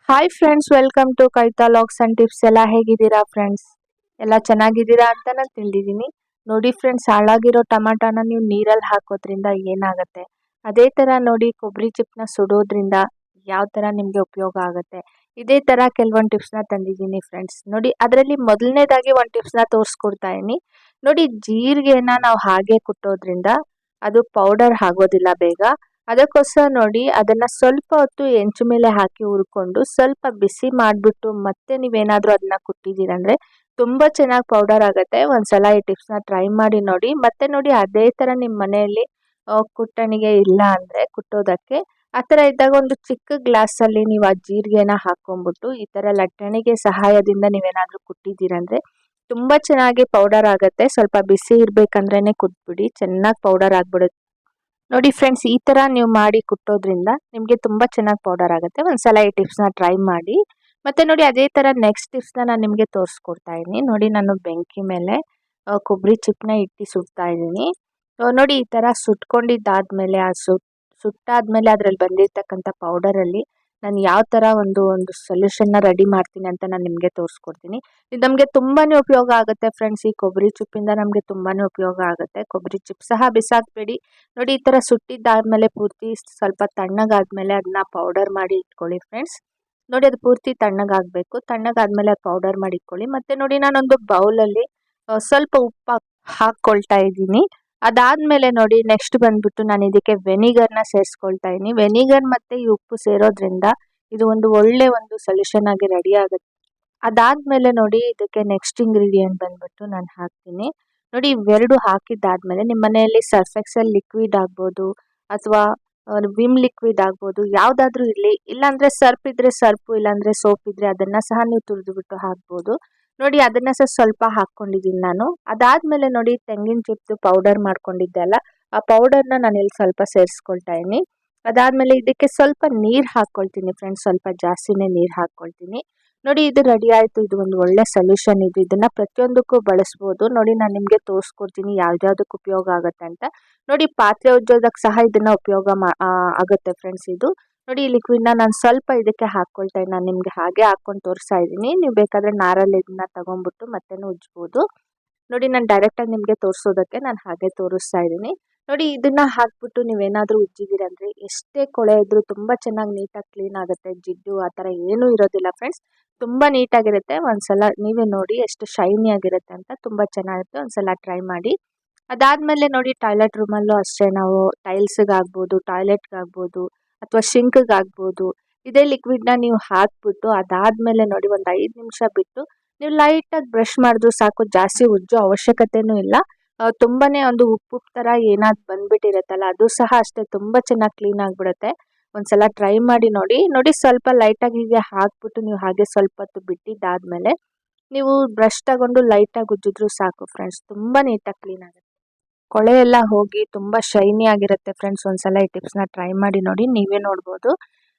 Hi friends, welcome to Kavita logs and tips. ಎಲ್ಲ ಹೇಗಿದ್ದೀರಾ friends? ಎಲ್ಲ ಚೆನ್ನಾಗಿದ್ದೀರಾ ಅಂತ ನಾನು ತಿಳಿದಿದ್ದೀನಿ. ನೋಡಿ ಫ್ರೆಂಡ್ಸ್, ಹಾಳಾಗಿರೋ ಟಮಾಟಾನ ನೀವು ನೀರಲ್ಲಿ ಹಾಕೋದ್ರಿಂದ ಏನಾಗುತ್ತೆ, ಅದೇ ಥರ ನೋಡಿ ಕೊಬ್ಬರಿ ಚಿಪ್ಪನ್ನ ಸುಡೋದ್ರಿಂದ ಯಾವ ಥರ ನಿಮಗೆ ಉಪಯೋಗ ಆಗುತ್ತೆ, ಇದೇ ಥರ ಕೆಲವೊಂದು ಟಿಪ್ಸ್ನ ತಂದಿದ್ದೀನಿ ಫ್ರೆಂಡ್ಸ್. ನೋಡಿ, ಅದರಲ್ಲಿ ಮೊದಲನೇದಾಗಿ ಒಂದು ಟಿಪ್ಸ್ನ ತೋರಿಸ್ಕೊಡ್ತಾ ಇದ್ದೀನಿ. ನೋಡಿ, ಜೀರಿಗೆನ ನಾವು ಹಾಗೆ ಕುಟ್ಟೋದ್ರಿಂದ ಅದು ಪೌಡರ್ ಆಗೋದಿಲ್ಲ ಬೇಗ. ಅದಕ್ಕೋಸ್ಕರ ನೋಡಿ ಅದನ್ನ ಸ್ವಲ್ಪ ಹೊತ್ತು ಹೆಂಚು ಮೇಲೆ ಹಾಕಿ ಹುರ್ಕೊಂಡು ಸ್ವಲ್ಪ ಬಿಸಿ ಮಾಡಿಬಿಟ್ಟು ಮತ್ತೆ ನೀವೇನಾದರೂ ಅದನ್ನ ಕುಟ್ಟಿದ್ದೀರಂದ್ರೆ ತುಂಬ ಚೆನ್ನಾಗಿ ಪೌಡರ್ ಆಗುತ್ತೆ. ಒಂದ್ಸಲ ಈ ಟಿಪ್ಸ್ನ ಟ್ರೈ ಮಾಡಿ ನೋಡಿ. ಮತ್ತೆ ನೋಡಿ, ಅದೇ ಥರ ನಿಮ್ಮ ಮನೆಯಲ್ಲಿ ಕುಟ್ಟಣಿಗೆ ಇಲ್ಲ ಅಂದರೆ ಕುಟ್ಟೋದಕ್ಕೆ ಆ ಥರ ಇದ್ದಾಗ ಒಂದು ಚಿಕ್ಕ ಗ್ಲಾಸಲ್ಲಿ ನೀವು ಆ ಜೀರಿಗೆನ ಹಾಕ್ಕೊಂಬಿಟ್ಟು ಈ ಥರ ಲಟ್ಟಣಿಗೆ ಸಹಾಯದಿಂದ ನೀವೇನಾದರೂ ಕುಟ್ಟಿದ್ದೀರಂದ್ರೆ ತುಂಬ ಚೆನ್ನಾಗಿ ಪೌಡರ್ ಆಗುತ್ತೆ. ಸ್ವಲ್ಪ ಬಿಸಿ ಇರಬೇಕಂದ್ರೇ ಕುಟ್ಬಿಡಿ, ಚೆನ್ನಾಗಿ ಪೌಡರ್ ಆಗಿಬಿಡುತ್ತೆ. ನೋಡಿ ಫ್ರೆಂಡ್ಸ್, ಈ ಥರ ನೀವು ಮಾಡಿ ಕುಟ್ಟೋದ್ರಿಂದ ನಿಮಗೆ ತುಂಬ ಚೆನ್ನಾಗಿ ಪೌಡರ್ ಆಗುತ್ತೆ. ಒಂದ್ಸಲ ಈ ಟಿಪ್ಸ್ನ ಟ್ರೈ ಮಾಡಿ. ಮತ್ತು ನೋಡಿ, ಅದೇ ಥರ ನೆಕ್ಸ್ಟ್ ಟಿಪ್ಸ್ನ ನಾನು ನಿಮಗೆ ತೋರಿಸ್ಕೊಡ್ತಾ ಇದ್ದೀನಿ. ನೋಡಿ, ನಾನು ಬೆಂಕಿ ಮೇಲೆ ಕೊಬ್ಬರಿ ಚಿಪ್ಪನ್ನ ಇಟ್ಟು ಸುಡ್ತಾ ಇದ್ದೀನಿ. ನೋಡಿ, ಈ ಥರ ಸುಟ್ಕೊಂಡಿದ್ದಾದ್ಮೇಲೆ ಸುಟ್ಟಾದ್ಮೇಲೆ ಅದರಲ್ಲಿ ಬಂದಿರತಕ್ಕಂಥ ಪೌಡರಲ್ಲಿ ನಾನು ಯಾವ ಥರ ಒಂದು ಸೊಲ್ಯೂಷನ್ನ ರೆಡಿ ಮಾಡ್ತೀನಿ ಅಂತ ನಾನು ನಿಮಗೆ ತೋರಿಸ್ಕೊಡ್ತೀನಿ. ಇದು ನಮಗೆ ತುಂಬಾ ಉಪಯೋಗ ಆಗುತ್ತೆ ಫ್ರೆಂಡ್ಸ್. ಈ ಕೊಬ್ಬರಿ ಚಿಪ್ಪಿಂದ ನಮಗೆ ತುಂಬಾ ಉಪಯೋಗ ಆಗುತ್ತೆ. ಕೊಬ್ಬರಿ ಚಿಪ್ ಸಹ ಬಿಸಾಕಬೇಡಿ. ನೋಡಿ, ಈ ಥರ ಸುಟ್ಟಿದ್ದಾದ್ಮೇಲೆ ಪೂರ್ತಿ ಸ್ವಲ್ಪ ತಣ್ಣಗಾದ್ಮೇಲೆ ಅದನ್ನ ಪೌಡರ್ ಮಾಡಿ ಇಟ್ಕೊಳ್ಳಿ ಫ್ರೆಂಡ್ಸ್. ನೋಡಿ, ಅದು ಪೂರ್ತಿ ತಣ್ಣಗಾಗಬೇಕು. ತಣ್ಣಗಾದ್ಮೇಲೆ ಅದು ಪೌಡರ್ ಮಾಡಿ ಇಟ್ಕೊಳ್ಳಿ. ಮತ್ತು ನೋಡಿ, ನಾನೊಂದು ಬೌಲಲ್ಲಿ ಸ್ವಲ್ಪ ಉಪ್ಪು ಹಾಕ್ಕೊಳ್ತಾ ಇದ್ದೀನಿ. ಅದಾದಮೇಲೆ ನೋಡಿ, ನೆಕ್ಸ್ಟ್ ಬಂದ್ಬಿಟ್ಟು ನಾನು ಇದಕ್ಕೆ ವೆನಿಗರ್ನ ಸೇರಿಸ್ಕೊಳ್ತಾ ಇದ್ದೀನಿ. ವೆನಿಗರ್ ಮತ್ತು ಈ ಉಪ್ಪು ಸೇರೋದ್ರಿಂದ ಇದು ಒಂದು ಒಳ್ಳೆ ಸೊಲ್ಯೂಷನ್ ಆಗಿ ರೆಡಿ ಆಗುತ್ತೆ. ಅದಾದಮೇಲೆ ನೋಡಿ, ಇದಕ್ಕೆ ನೆಕ್ಸ್ಟ್ ಇಂಗ್ರೀಡಿಯೆಂಟ್ ಬಂದ್ಬಿಟ್ಟು ನಾನು ಹಾಕ್ತೀನಿ. ನೋಡಿ, ಇವೆರಡು ಹಾಕಿದ್ದಾದ್ಮೇಲೆ ನಿಮ್ಮ ಮನೆಯಲ್ಲಿ ಸರ್ಫ್ ಎಕ್ಸೆಲ್ ಲಿಕ್ವಿಡ್ ಆಗ್ಬೋದು ಅಥವಾ ವಿಮ್ ಲಿಕ್ವಿಡ್ ಆಗ್ಬೋದು, ಯಾವುದಾದ್ರೂ ಇರಲಿ. ಇಲ್ಲಾಂದರೆ ಸರ್ಪ್ ಇದ್ದರೆ ಸರ್ಪು, ಇಲ್ಲಾಂದರೆ ಸೋಪ್ ಇದ್ದರೆ ಅದನ್ನು ಸಹ ನೀವು ತುರಿದುಬಿಟ್ಟು ಹಾಕ್ಬೋದು. ನೋಡಿ, ಅದನ್ನು ಸಹ ಸ್ವಲ್ಪ ಹಾಕ್ಕೊಂಡಿದ್ದೀನಿ ನಾನು. ಅದಾದಮೇಲೆ ನೋಡಿ, ತೆಂಗಿನ ಚಿಪ್ದು ಪೌಡರ್ ಮಾಡ್ಕೊಂಡಿದ್ದೆ ಅಲ್ಲ, ಆ ಪೌಡರ್ನ ನಾನು ಇಲ್ಲಿ ಸ್ವಲ್ಪ ಸೇರಿಸ್ಕೊಳ್ತಾ ಇದ್ದೀನಿ. ಅದಾದಮೇಲೆ ಇದಕ್ಕೆ ಸ್ವಲ್ಪ ನೀರು ಹಾಕ್ಕೊಳ್ತೀನಿ ಫ್ರೆಂಡ್ಸ್, ಸ್ವಲ್ಪ ಜಾಸ್ತಿನೇ ನೀರು ಹಾಕ್ಕೊಳ್ತೀನಿ. ನೋಡಿ, ಇದು ರೆಡಿ ಆಯಿತು. ಇದು ಒಂದು ಒಳ್ಳೆ ಸೊಲ್ಯೂಷನ್ ಇದು. ಇದನ್ನು ಪ್ರತಿಯೊಂದಕ್ಕೂ ಬಳಸ್ಬೋದು. ನೋಡಿ, ನಾನು ನಿಮಗೆ ತೋರಿಸ್ಕೊಡ್ತೀನಿ ಯಾವ್ದ್ಯಾವ್ದಕ್ಕೆ ಉಪಯೋಗ ಆಗುತ್ತೆ ಅಂತ. ನೋಡಿ, ಪಾತ್ರೆ ಉಜ್ಜೋದಕ್ಕೆ ಸಹ ಇದನ್ನು ಉಪಯೋಗ ಆಗುತ್ತೆ ಫ್ರೆಂಡ್ಸ್ ಇದು. ನೋಡಿ, ಈ ಲಿಕ್ವಿಡ್ನ ನಾನು ಸ್ವಲ್ಪ ಇದಕ್ಕೆ ಹಾಕ್ಕೊಳ್ತಾ ಇದ್ದೀನಿ. ನಾನು ನಿಮಗೆ ಹಾಗೆ ಹಾಕ್ಕೊಂಡು ತೋರಿಸ್ತಾ ಇದ್ದೀನಿ. ನೀವು ಬೇಕಾದರೆ ನಾರಲ್ಲಿ ಇದನ್ನ ತಗೊಂಡ್ಬಿಟ್ಟು ಮತ್ತೆ ಉಜ್ಬೋದು. ನೋಡಿ, ನಾನು ಡೈರೆಕ್ಟಾಗಿ ನಿಮಗೆ ತೋರಿಸೋದಕ್ಕೆ ನಾನು ಹಾಗೆ ತೋರಿಸ್ತಾ ಇದ್ದೀನಿ. ನೋಡಿ, ಇದನ್ನ ಹಾಕ್ಬಿಟ್ಟು ನೀವೇನಾದರೂ ಉಜ್ಜಿದ್ದೀರಂದರೆ ಎಷ್ಟೇ ಕೊಳೆ ಇದ್ರೂ ತುಂಬ ಚೆನ್ನಾಗಿ ನೀಟಾಗಿ ಕ್ಲೀನ್ ಆಗುತ್ತೆ. ಜಿಡ್ಡು ಆ ಥರ ಏನೂ ಇರೋದಿಲ್ಲ ಫ್ರೆಂಡ್ಸ್. ತುಂಬ ನೀಟಾಗಿರುತ್ತೆ. ಒಂದ್ಸಲ ನೀವೇ ನೋಡಿ ಎಷ್ಟು ಶೈನಿ ಆಗಿರುತ್ತೆ ಅಂತ. ತುಂಬ ಚೆನ್ನಾಗಿರುತ್ತೆ. ಒಂದ್ಸಲ ಟ್ರೈ ಮಾಡಿ. ಅದಾದಮೇಲೆ ನೋಡಿ, ಟಾಯ್ಲೆಟ್ ರೂಮಲ್ಲೂ ಅಷ್ಟೇ ನಾವು ಟೈಲ್ಸ್ಗಾಗ್ಬೋದು, ಟಾಯ್ಲೆಟ್ಗಾಗ್ಬೋದು ಅಥವಾ ಶಿಂಕ್ಗಾಗ್ಬೋದು ಇದೇ ಲಿಕ್ವಿಡ್ನ ನೀವು ಹಾಕ್ಬಿಟ್ಟು ಅದಾದಮೇಲೆ ನೋಡಿ ಒಂದು 5 ನಿಮಿಷ ಬಿಟ್ಟು ನೀವು ಲೈಟಾಗಿ ಬ್ರಷ್ ಮಾಡಿದ್ರು ಸಾಕು. ಜಾಸ್ತಿ ಉಜ್ಜೋ ಅವಶ್ಯಕತೆಯೂ ಇಲ್ಲ. ತುಂಬಾನೇ ಒಂದು ಉಪ್ಪು ಥರ ಏನಾದ್ರು ಬಂದ್ಬಿಟ್ಟಿರುತ್ತಲ್ಲ, ಅದು ಸಹ ಅಷ್ಟೇ ತುಂಬ ಚೆನ್ನಾಗಿ ಕ್ಲೀನ್ ಆಗಿಬಿಡುತ್ತೆ. ಒಂದ್ಸಲ ಟ್ರೈ ಮಾಡಿ ನೋಡಿ. ನೋಡಿ, ಸ್ವಲ್ಪ ಲೈಟಾಗಿ ಹೀಗೆ ಹಾಕ್ಬಿಟ್ಟು ನೀವು ಹಾಗೆ ಸ್ವಲ್ಪ ಹೊತ್ತು ಬಿಟ್ಟಿದ್ದಾದಮೇಲೆ ನೀವು ಬ್ರಷ್ ತಗೊಂಡು ಲೈಟಾಗಿ ಉಜ್ಜಿದ್ರು ಸಾಕು ಫ್ರೆಂಡ್ಸ್. ತುಂಬ ನೀಟಾಗಿ ಕ್ಲೀನ್ ಆಗುತ್ತೆ. ಕೊಳೆ ಎಲ್ಲ ಹೋಗಿ ತುಂಬ ಶೈನಿ ಆಗಿರುತ್ತೆ ಫ್ರೆಂಡ್ಸ್. ಒಂದ್ಸಲ ಈ ಟಿಪ್ಸ್ನ ಟ್ರೈ ಮಾಡಿ ನೋಡಿ. ನೀವೇ ನೋಡ್ಬೋದು,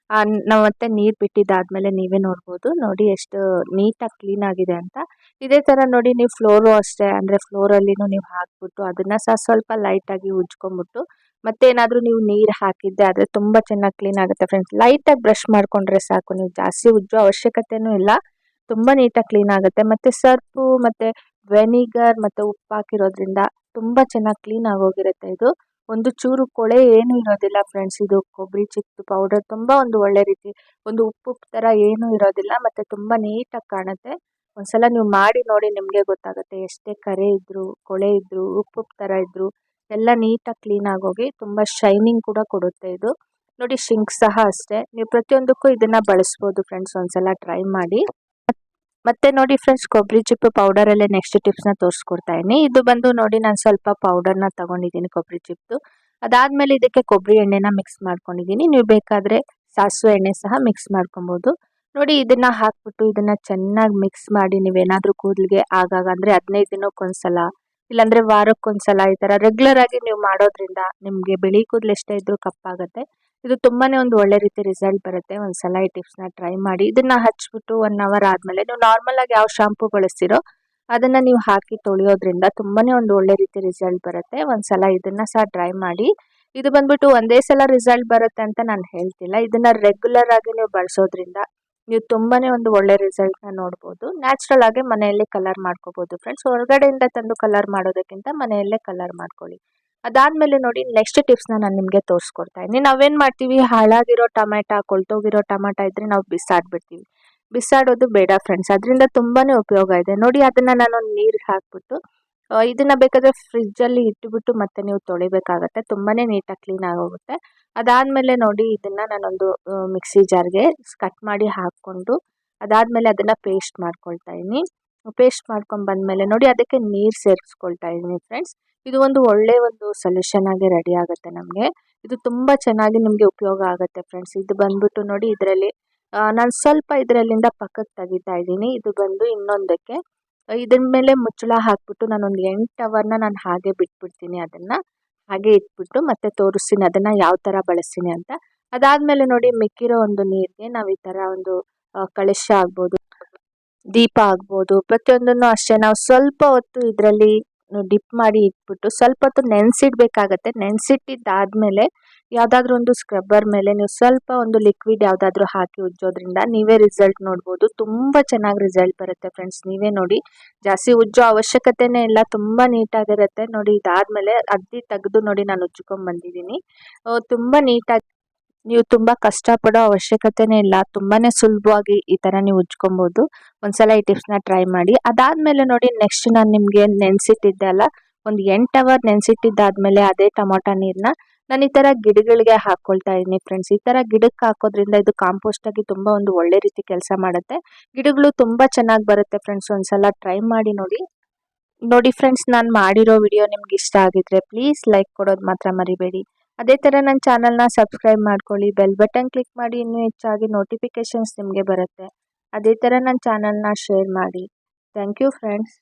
ನಾವು ಮತ್ತೆ ನೀರು ಬಿಟ್ಟಿದ್ದಾದಮೇಲೆ ನೀವೇ ನೋಡ್ಬೋದು. ನೋಡಿ ಎಷ್ಟು ನೀಟಾಗಿ ಕ್ಲೀನ್ ಆಗಿದೆ ಅಂತ. ಇದೇ ಥರ ನೋಡಿ, ನೀವು ಫ್ಲೋರು ಅಷ್ಟೇ, ಅಂದರೆ ಫ್ಲೋರಲ್ಲಿನೂ ನೀವು ಹಾಕ್ಬಿಟ್ಟು ಅದನ್ನು ಸಹ ಸ್ವಲ್ಪ ಲೈಟಾಗಿ ಉಜ್ಕೊಂಬಿಟ್ಟು ಮತ್ತೆ ಏನಾದರೂ ನೀವು ನೀರು ಹಾಕಿದ್ದೆ ಆದರೆ ತುಂಬ ಚೆನ್ನಾಗಿ ಕ್ಲೀನ್ ಆಗುತ್ತೆ ಫ್ರೆಂಡ್ಸ್. ಲೈಟಾಗಿ ಬ್ರಷ್ ಮಾಡಿಕೊಂಡ್ರೆ ಸಾಕು. ನೀವು ಜಾಸ್ತಿ ಉಜ್ಜೋ ಅವಶ್ಯಕತೆಯೂ ಇಲ್ಲ. ತುಂಬ ನೀಟಾಗಿ ಕ್ಲೀನ್ ಆಗುತ್ತೆ. ಮತ್ತು ಸರ್ಪು ಮತ್ತು ವೆನಿಗರ್ ಮತ್ತು ಉಪ್ಪು ಹಾಕಿರೋದ್ರಿಂದ ತುಂಬ ಚೆನ್ನಾಗಿ ಕ್ಲೀನ್ ಆಗೋಗಿರುತ್ತೆ ಇದು. ಒಂದು ಚೂರು ಕೊಳೆ ಏನೂ ಇರೋದಿಲ್ಲ ಫ್ರೆಂಡ್ಸ್. ಇದು ಕೊಬ್ಬರಿ ಚಿಪ್ಪು ಪೌಡರ್ ತುಂಬ ಒಂದು ಒಳ್ಳೆ ರೀತಿ ಒಂದು ಉಪ್ಪು ಥರ ಏನೂ ಇರೋದಿಲ್ಲ ಮತ್ತು ತುಂಬ ನೀಟಾಗಿ ಕಾಣುತ್ತೆ. ಒಂದ್ಸಲ ನೀವು ಮಾಡಿ ನೋಡಿ, ನಿಮಗೆ ಗೊತ್ತಾಗುತ್ತೆ. ಎಷ್ಟೇ ಕರೆ ಇದ್ದರೂ, ಕೊಳೆ ಇದ್ದರೂ, ಉಪ್ಪು ಥರ ಇದ್ದರೂ ಎಲ್ಲ ನೀಟಾಗಿ ಕ್ಲೀನ್ ಆಗೋಗಿ ತುಂಬ ಶೈನಿಂಗ್ ಕೂಡ ಕೊಡುತ್ತೆ ಇದು. ನೋಡಿ, ಶಿಂಕ್ ಸಹ ಅಷ್ಟೇ. ನೀವು ಪ್ರತಿಯೊಂದಕ್ಕೂ ಇದನ್ನು ಬಳಸ್ಬೋದು ಫ್ರೆಂಡ್ಸ್. ಒಂದ್ಸಲ ಟ್ರೈ ಮಾಡಿ. ಮತ್ತೆ ನೋಡಿ ಫ್ರೆಂಡ್ಸ್, ಕೊಬ್ಬರಿ ಚಿಪ್ಪು ಪೌಡರಲ್ಲೇ ನೆಕ್ಸ್ಟ್ ಟಿಪ್ಸ್ನ ತೋರಿಸ್ಕೊಡ್ತಾ ಇದ್ದೀನಿ. ಇದು ಬಂದು ನೋಡಿ, ನಾನು ಸ್ವಲ್ಪ ಪೌಡರ್ನ ತಗೊಂಡಿದ್ದೀನಿ ಕೊಬ್ಬರಿ ಚಿಪ್ದು. ಅದಾದಮೇಲೆ ಇದಕ್ಕೆ ಕೊಬ್ಬರಿ ಎಣ್ಣೆನ ಮಿಕ್ಸ್ ಮಾಡ್ಕೊಂಡಿದ್ದೀನಿ. ನೀವು ಬೇಕಾದರೆ ಸಾಸಿವೆ ಎಣ್ಣೆ ಸಹ ಮಿಕ್ಸ್ ಮಾಡ್ಕೊಬೋದು. ನೋಡಿ, ಇದನ್ನು ಹಾಕ್ಬಿಟ್ಟು ಇದನ್ನು ಚೆನ್ನಾಗಿ ಮಿಕ್ಸ್ ಮಾಡಿ ನೀವೇನಾದರೂ ಕೂದಲಿಗೆ ಆಗಾಗ ಅಂದರೆ 15 ದಿನಕ್ಕೊಂದ್ಸಲ ಇಲ್ಲಾಂದರೆ ವಾರಕ್ಕೊಂದ್ಸಲ ಈ ಥರ ರೆಗ್ಯುಲರ್ ಆಗಿ ನೀವು ಮಾಡೋದ್ರಿಂದ ನಿಮಗೆ ಬಿಳಿ ಕೂದಲು ಎಷ್ಟೇ ಇದ್ರೂ ಕಪ್ಪಾಗುತ್ತೆ. ಇದು ತುಂಬಾ ಒಂದು ಒಳ್ಳೆ ರೀತಿ ರಿಸಲ್ಟ್ ಬರುತ್ತೆ. ಒಂದ್ಸಲ ಈ ಟಿಪ್ಸ್ನ ಟ್ರೈ ಮಾಡಿ. ಇದನ್ನು ಹಚ್ಬಿಟ್ಟು 1 ಅವರ್ ಆದಮೇಲೆ ನೀವು ನಾರ್ಮಲಾಗಿ ಯಾವ ಶಾಂಪು ಬಳಸ್ತೀರೋ ಅದನ್ನು ನೀವು ಹಾಕಿ ತೊಳೆಯೋದ್ರಿಂದ ತುಂಬಾ ಒಂದು ಒಳ್ಳೆ ರೀತಿ ರಿಸಲ್ಟ್ ಬರುತ್ತೆ. ಒಂದ್ಸಲ ಇದನ್ನು ಸಹ ಟ್ರೈ ಮಾಡಿ. ಇದು ಬಂದ್ಬಿಟ್ಟು ಒಂದೇ ಸಲ ರಿಸಲ್ಟ್ ಬರುತ್ತೆ ಅಂತ ನಾನು ಹೇಳ್ತಿಲ್ಲ. ಇದನ್ನು ರೆಗ್ಯುಲರ್ ಆಗಿ ನೀವು ಬಳಸೋದ್ರಿಂದ ನೀವು ತುಂಬಾನೇ ಒಂದು ಒಳ್ಳೆ ರಿಸಲ್ಟ್ನ ನೋಡ್ಬೋದು. ನ್ಯಾಚುರಲ್ ಆಗಿ ಮನೆಯಲ್ಲಿ ಕಲರ್ ಮಾಡ್ಕೋಬಹುದು ಫ್ರೆಂಡ್ಸ್. ಹೊರಗಡೆಯಿಂದ ತಂದು ಕಲರ್ ಮಾಡೋದಕ್ಕಿಂತ ಮನೆಯಲ್ಲೇ ಕಲರ್ ಮಾಡ್ಕೊಳ್ಳಿ. ಅದಾದ್ಮೇಲೆ ನೋಡಿ ನೆಕ್ಸ್ಟ್ ಟಿಪ್ಸ್ನ ನಾನು ನಿಮಗೆ ತೋರಿಸ್ಕೊಡ್ತಾ ಇದ್ದೀನಿ. ನಾವೇನು ಮಾಡ್ತೀವಿ, ಹಾಳಾಗಿರೋ ಟೊಮೆಟೊ, ಕೊಳ್ತೋಗಿರೋ ಟೊಮೆಟೊ ಇದ್ರೆ ನಾವು ಬಿಸಾಡ್ಬಿಡ್ತೀವಿ. ಬಿಸಾಡೋದು ಬೇಡ ಫ್ರೆಂಡ್ಸ್, ಅದರಿಂದ ತುಂಬಾನೇ ಉಪಯೋಗ ಇದೆ. ನೋಡಿ ಅದನ್ನ ನಾನೊಂದು ನೀರಿಗೆ ಹಾಕ್ಬಿಟ್ಟು ಇದನ್ನ ಬೇಕಾದ್ರೆ ಫ್ರಿಜ್ಜಲ್ಲಿ ಇಟ್ಬಿಟ್ಟು ಮತ್ತೆ ನೀವು ತೊಳಿಬೇಕಾಗತ್ತೆ. ತುಂಬಾನೇ ನೀಟಾಗಿ ಕ್ಲೀನ್ ಆಗೋಗುತ್ತೆ. ಅದಾದ್ಮೇಲೆ ನೋಡಿ ಇದನ್ನ ನಾನೊಂದು ಮಿಕ್ಸಿ ಜಾರ್ಗೆ ಕಟ್ ಮಾಡಿ ಹಾಕ್ಕೊಂಡು ಅದಾದ್ಮೇಲೆ ಅದನ್ನ ಪೇಸ್ಟ್ ಮಾಡ್ಕೊಳ್ತಾ ಇದ್ದೀನಿ. ಪೇಸ್ಟ್ ಮಾಡ್ಕೊಂಡು ಬಂದ್ಮೇಲೆ ನೋಡಿ ಅದಕ್ಕೆ ನೀರು ಸೇರಿಸ್ಕೊಳ್ತಾ ಇದ್ದೀನಿ ಫ್ರೆಂಡ್ಸ್. ಇದು ಒಂದು ಒಳ್ಳೆ ಒಂದು ಸೊಲ್ಯೂಷನ್ ಆಗಿ ರೆಡಿ ಆಗುತ್ತೆ ನಮಗೆ. ಇದು ತುಂಬಾ ಚೆನ್ನಾಗಿ ನಿಮಗೆ ಉಪಯೋಗ ಆಗುತ್ತೆ ಫ್ರೆಂಡ್ಸ್. ಇದು ಬಂದ್ಬಿಟ್ಟು ನೋಡಿ ಇದರಲ್ಲಿ ನಾನು ಸ್ವಲ್ಪ ಇದರಲ್ಲಿಂದ ಪಕ್ಕಕ್ಕೆ ತೆಗಿತಾ ಇದ್ದೀನಿ. ಇದು ಬಂದು ಇನ್ನೊಂದಕ್ಕೆ ಇದ್ರ ಮೇಲೆ ಮುಚ್ಚಳ ಹಾಕ್ಬಿಟ್ಟು ನಾನೊಂದು 8 ಅವರ್ನ ನಾನು ಹಾಗೆ ಬಿಟ್ಬಿಡ್ತೀನಿ. ಅದನ್ನ ಹಾಗೆ ಇಟ್ಬಿಟ್ಟು ಮತ್ತೆ ತೋರಿಸ್ತೀನಿ ಅದನ್ನ ಯಾವ ಥರ ಬಳಸ್ತೀನಿ ಅಂತ. ಅದಾದ್ಮೇಲೆ ನೋಡಿ ಮಿಕ್ಕಿರೋ ಒಂದು ನೀರಿಗೆ ನಾವು ಈ ಥರ ಒಂದು ಕಳಶ ಆಗ್ಬೋದು, ದೀಪ ಆಗ್ಬೋದು, ಪ್ರತಿಯೊಂದನ್ನು ಅಷ್ಟೇ ನಾವು ಸ್ವಲ್ಪ ಹೊತ್ತು ಇದರಲ್ಲಿ ಡಿಪ್ ಮಾಡಿ ಇಟ್ಬಿಟ್ಟು ಸ್ವಲ್ಪ ಹೊತ್ತು ನೆನೆಸಿಡ್ಬೇಕಾಗತ್ತೆ. ನೆನೆಸಿಟ್ಟಿದ್ದಾದ್ಮೇಲೆ ಯಾವುದಾದ್ರೂ ಒಂದು ಸ್ಕ್ರಬ್ಬರ್ ಮೇಲೆ ನೀವು ಸ್ವಲ್ಪ ಒಂದು ಲಿಕ್ವಿಡ್ ಯಾವುದಾದ್ರೂ ಹಾಕಿ ಉಜ್ಜೋದ್ರಿಂದ ನೀವೇ ರಿಸಲ್ಟ್ ನೋಡ್ಬೋದು. ತುಂಬ ಚೆನ್ನಾಗಿ ರಿಸಲ್ಟ್ ಬರುತ್ತೆ ಫ್ರೆಂಡ್ಸ್. ನೀವೇ ನೋಡಿ, ಜಾಸ್ತಿ ಉಜ್ಜೋ ಅವಶ್ಯಕತೆನೇ ಇಲ್ಲ, ತುಂಬ ನೀಟಾಗಿರುತ್ತೆ. ನೋಡಿ ಇದಾದ್ಮೇಲೆ ಅದ್ದಿ ತೆಗೆದು ನೋಡಿ ನಾನು ಉಜ್ಜ್ಕೊಂಡು ಬಂದಿದ್ದೀನಿ. ತುಂಬ ನೀಟಾಗಿ ನೀವು ತುಂಬ ಕಷ್ಟಪಡೋ ಅವಶ್ಯಕತೆನೇ ಇಲ್ಲ. ತುಂಬಾನೇ ಸುಲಭವಾಗಿ ಈ ಥರ ನೀವು ಉಜ್ಕೊಬೋದು. ಒಂದ್ಸಲ ಈ ಟಿಪ್ಸ್ನ ಟ್ರೈ ಮಾಡಿ. ಅದಾದ್ಮೇಲೆ ನೋಡಿ ನೆಕ್ಸ್ಟ್ ನಾನು ನಿಮಗೆ ನೆನೆಸಿಟ್ಟಿದ್ದೆ ಅಲ್ಲ, ಒಂದು 8 ಅವರ್ ನೆನೆಸಿಟ್ಟಿದ್ದಾದ್ಮೇಲೆ ಅದೇ ಟೊಮೊಟೊ ನೀರನ್ನ ನಾನು ಈ ಥರ ಗಿಡಗಳಿಗೆ ಹಾಕ್ಕೊಳ್ತಾ ಇದ್ದೀನಿ ಫ್ರೆಂಡ್ಸ್. ಈ ಥರ ಗಿಡಕ್ಕೆ ಹಾಕೋದ್ರಿಂದ ಇದು ಕಾಂಪೋಸ್ಟ್ ಆಗಿ ತುಂಬ ಒಂದು ಒಳ್ಳೆ ರೀತಿ ಕೆಲಸ ಮಾಡುತ್ತೆ. ಗಿಡಗಳು ತುಂಬ ಚೆನ್ನಾಗಿ ಬರುತ್ತೆ ಫ್ರೆಂಡ್ಸ್. ಒಂದ್ಸಲ ಟ್ರೈ ಮಾಡಿ ನೋಡಿ. ನೋಡಿ ಫ್ರೆಂಡ್ಸ್, ನಾನು ಮಾಡಿರೋ ವಿಡಿಯೋ ನಿಮ್ಗೆ ಇಷ್ಟ ಆಗಿದ್ರೆ ಪ್ಲೀಸ್ ಲೈಕ್ ಕೊಡೋದು ಮಾತ್ರ ಮರಿಬೇಡಿ. ಅದೇ ಥರ ನನ್ನ ಚಾನಲ್ನ ಸಬ್ಸ್ಕ್ರೈಬ್ ಮಾಡ್ಕೊಳ್ಳಿ, ಬೆಲ್ ಬಟನ್ ಕ್ಲಿಕ್ ಮಾಡಿ, ಇನ್ನೂ ಹೆಚ್ಚಾಗಿ ನೋಟಿಫಿಕೇಷನ್ಸ್ ನಿಮಗೆ ಬರುತ್ತೆ. ಅದೇ ಥರ ನನ್ನ ಚಾನಲ್ನ ಶೇರ್ ಮಾಡಿ. Thank you friends.